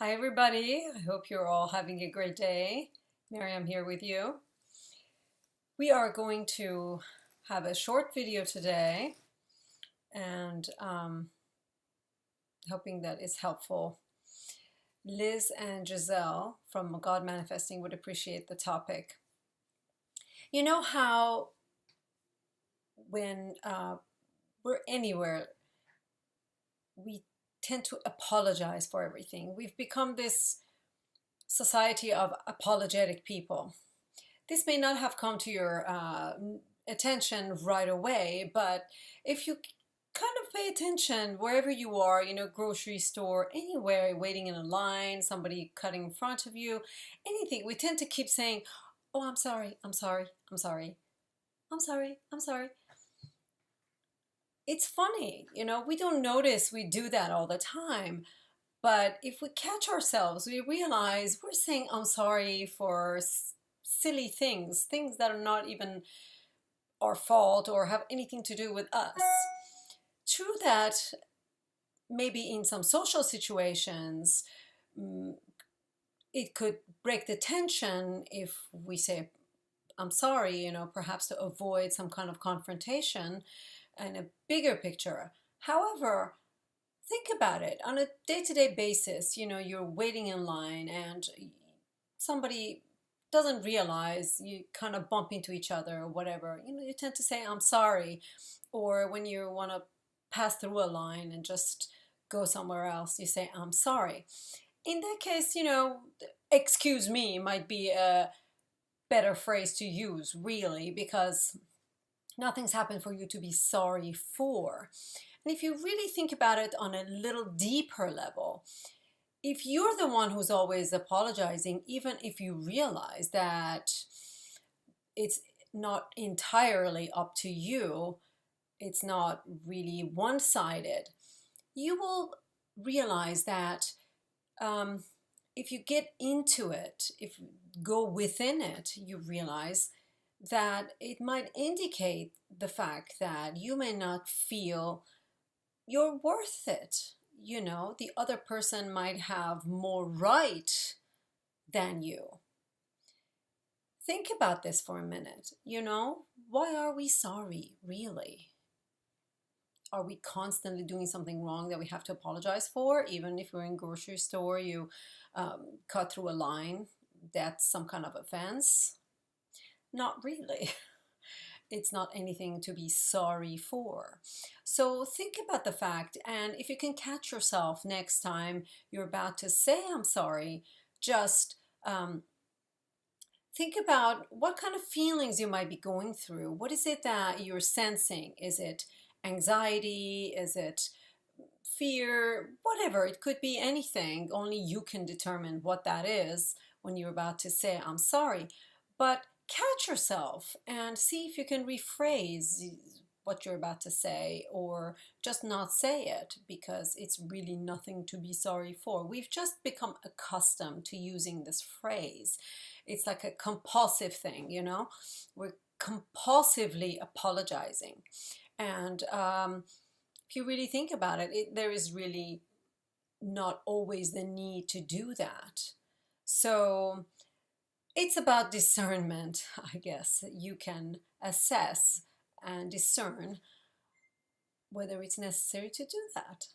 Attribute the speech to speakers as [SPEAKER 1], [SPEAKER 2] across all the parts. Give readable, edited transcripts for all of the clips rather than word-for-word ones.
[SPEAKER 1] Hi everybody, I hope you're all having a great day. Miriam here with you. We are going to have a short video today and hoping that it's helpful. Liz and Giselle from God Manifesting would appreciate the topic. You know how when we're anywhere, we tend to apologize for everything. We've become this society of apologetic people. This may not have come to your attention right away, but if you kind of pay attention wherever you are, grocery store, anywhere, waiting in a line, somebody cutting in front of you, anything, we tend to keep saying, oh, I'm sorry, I'm sorry, I'm sorry, I'm sorry, I'm sorry. It's funny, we don't notice we do that all the time. But if we catch ourselves, we realize we're saying I'm sorry for silly things, things that are not even our fault or have anything to do with us. True that maybe in some social situations, it could break the tension if we say, I'm sorry, perhaps to avoid some kind of confrontation and a bigger picture. However, think about it on a day-to-day basis. You're waiting in line and somebody doesn't realize you kind of bump into each other or whatever. You tend to say I'm sorry, or when you want to pass through a line and just go somewhere else, you say I'm sorry. In that case, excuse me might be a better phrase to use, really, because nothing's happened for you to be sorry for. And if you really think about it on a little deeper level, if you're the one who's always apologizing, even if you realize that it's not entirely up to you, it's not really one-sided, you will realize that if you get into it, if you go within it, you realize that it might indicate the fact that you may not feel you're worth it. The other person might have more right than you. Think about this for a minute. Why are we sorry, really? Are we constantly doing something wrong that we have to apologize for? Even if we're in a grocery store, you cut through a line, that's some kind of offense? Not really. It's not anything to be sorry for. So think about the fact, and if you can catch yourself next time you're about to say I'm sorry, just think about what kind of feelings you might be going through. What is it that you're sensing? Is it anxiety? Is it fear? Whatever. It could be anything. Only you can determine what that is when you're about to say I'm sorry. But catch yourself and see if you can rephrase what you're about to say, or just not say it, because it's really nothing to be sorry for. We've just become accustomed to using this phrase. It's like a compulsive thing, we're compulsively apologizing. And if you really think about it, there is really not always the need to do that. So it's about discernment, I guess. You can assess and discern whether it's necessary to do that.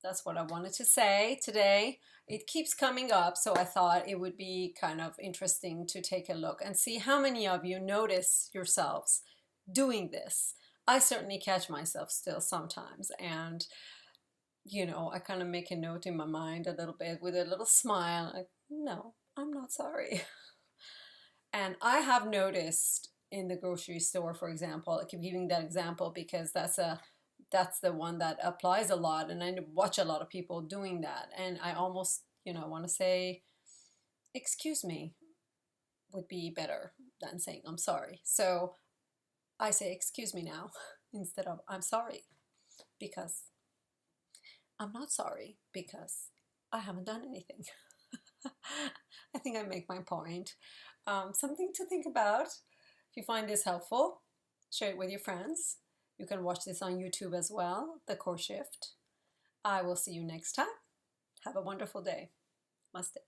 [SPEAKER 1] That's what I wanted to say today. It keeps coming up, so I thought it would be kind of interesting to take a look and see how many of you notice yourselves doing this. I certainly catch myself still sometimes, and I kind of make a note in my mind a little bit with a little smile, like, no, I'm not sorry. And I have noticed in the grocery store, for example, I keep giving that example because that's the one that applies a lot, and I watch a lot of people doing that, and I almost want to say excuse me would be better than saying I'm sorry. So I say excuse me now instead of I'm sorry, because I'm not sorry, because I haven't done anything. I think I make my point. Something to think about. If you find this helpful, share it with your friends. You can watch this on YouTube as well, The Core Shift. I will see you next time. Have a wonderful day. Namaste.